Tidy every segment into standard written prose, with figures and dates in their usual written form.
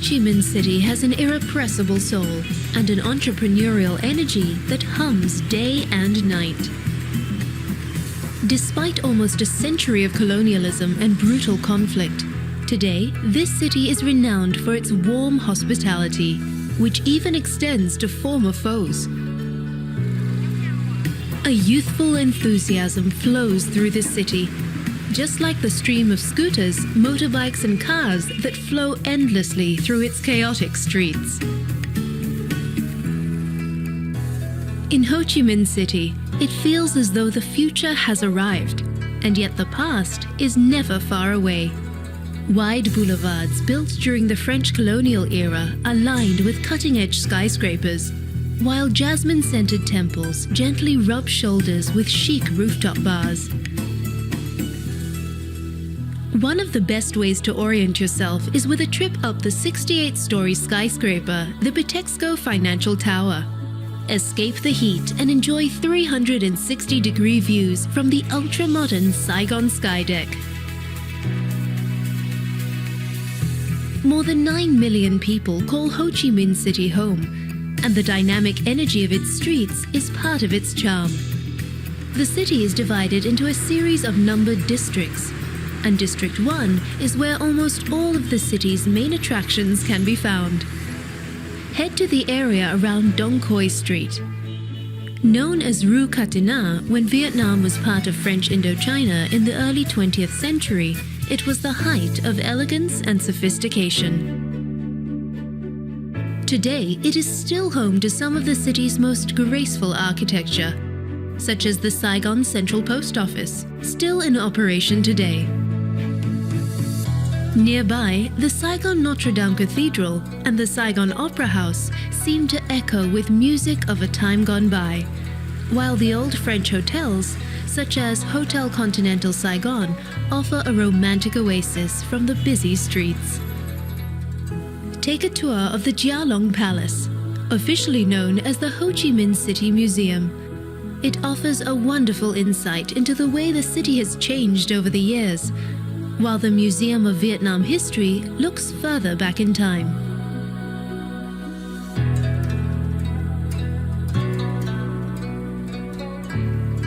Chi Minh City has an irrepressible soul and an entrepreneurial energy that hums day and night. Despite almost a century of colonialism and brutal conflict, today this city is renowned for its warm hospitality, which even extends to former foes. A youthful enthusiasm flows through the city, just like the stream of scooters, motorbikes and cars that flow endlessly through its chaotic streets. In Ho Chi Minh City, it feels as though the future has arrived, and yet the past is never far away. Wide boulevards built during the French colonial era are lined with cutting-edge skyscrapers, while jasmine-scented temples gently rub shoulders with chic rooftop bars. One of the best ways to orient yourself is with a trip up the 68-story skyscraper, the Bitexco Financial Tower. Escape the heat and enjoy 360-degree views from the ultra-modern Saigon skydeck. More than 9 million people call Ho Chi Minh City home, and the dynamic energy of its streets is part of its charm. The city is divided into a series of numbered districts, and District 1 is where almost all of the city's main attractions can be found. Head to the area around Dong Khoi Street. Known as Rue Catina when Vietnam was part of French Indochina in the early 20th century, it was the height of elegance and sophistication. Today, it is still home to some of the city's most graceful architecture, such as the Saigon Central Post Office, still in operation today. Nearby, the Saigon Notre Dame Cathedral and the Saigon Opera House seem to echo with music of a time gone by, while the old French hotels, such as Hotel Continental Saigon, offer a romantic oasis from the busy streets. Take a tour of the Gia Long Palace, officially known as the Ho Chi Minh City Museum. It offers a wonderful insight into the way the city has changed over the years, while the Museum of Vietnam History looks further back in time.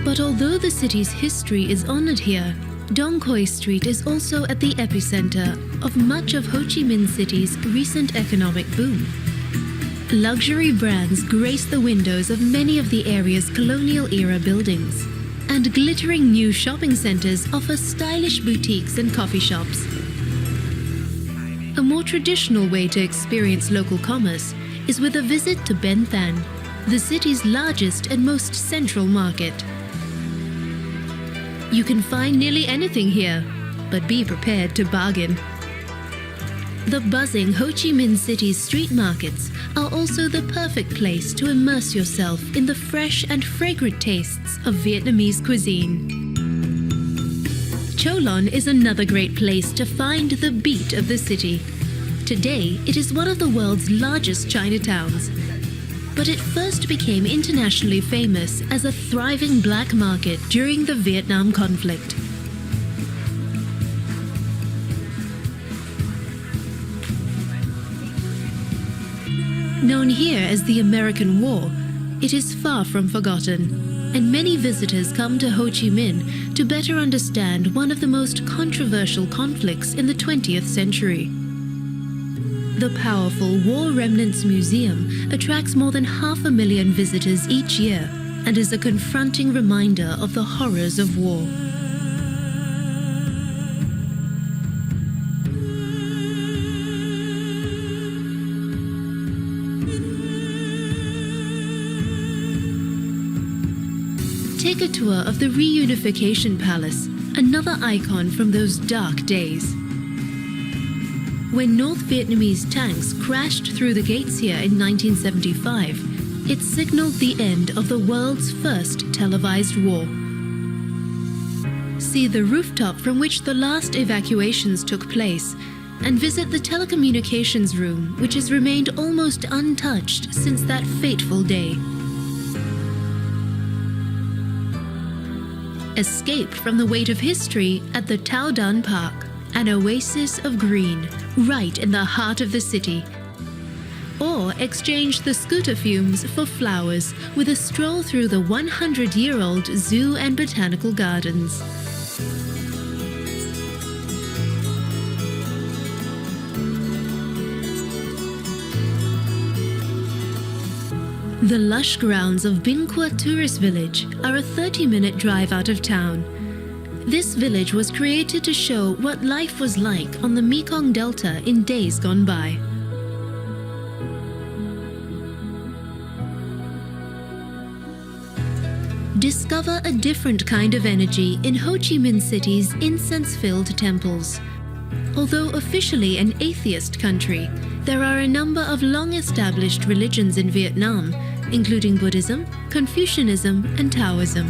But although the city's history is honored here, Dong Khoi Street is also at the epicenter of much of Ho Chi Minh City's recent economic boom. Luxury brands grace the windows of many of the area's colonial-era buildings, and glittering new shopping centers offer stylish boutiques and coffee shops. A more traditional way to experience local commerce is with a visit to Ben Thanh, the city's largest and most central market. You can find nearly anything here, but be prepared to bargain. The buzzing Ho Chi Minh City's street markets are also the perfect place to immerse yourself in the fresh and fragrant tastes of Vietnamese cuisine. Cho Lon is another great place to find the beat of the city. Today, it is one of the world's largest Chinatowns, but it first became internationally famous as a thriving black market during the Vietnam conflict. Known here as the American War, it is far from forgotten, and many visitors come to Ho Chi Minh to better understand one of the most controversial conflicts in the 20th century. The powerful War Remnants Museum attracts more than 500,000 visitors each year and is a confronting reminder of the horrors of war. Take a tour of the Reunification Palace, another icon from those dark days. When North Vietnamese tanks crashed through the gates here in 1975, it signaled the end of the world's first televised war. See the rooftop from which the last evacuations took place, and visit the telecommunications room, which has remained almost untouched since that fateful day. Escape from the weight of history at the Tao Dan Park, an oasis of green, right in the heart of the city. Or exchange the scooter fumes for flowers with a stroll through the 100-year-old zoo and botanical gardens. The lush grounds of Binh Qua Tourist Village are a 30-minute drive out of town. This village was created to show what life was like on the Mekong Delta in days gone by. Discover a different kind of energy in Ho Chi Minh City's incense-filled temples. Although officially an atheist country, there are a number of long-established religions in Vietnam, including Buddhism, Confucianism, and Taoism.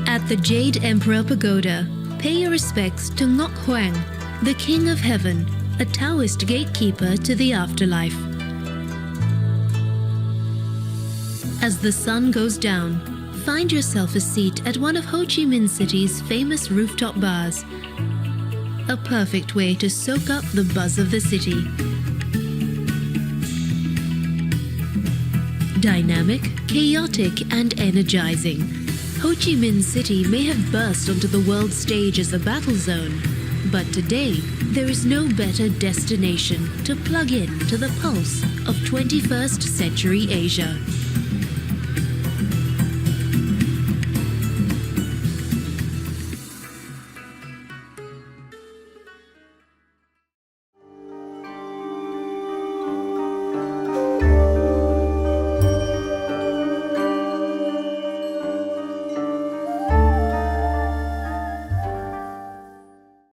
At the Jade Emperor Pagoda, pay your respects to Ngoc Hoang, the King of Heaven, a Taoist gatekeeper to the afterlife. As the sun goes down, find yourself a seat at one of Ho Chi Minh City's famous rooftop bars. A perfect way to soak up the buzz of the city. Dynamic, chaotic, and energizing, Ho Chi Minh City may have burst onto the world stage as a battle zone, but today there is no better destination to plug in to the pulse of 21st century Asia.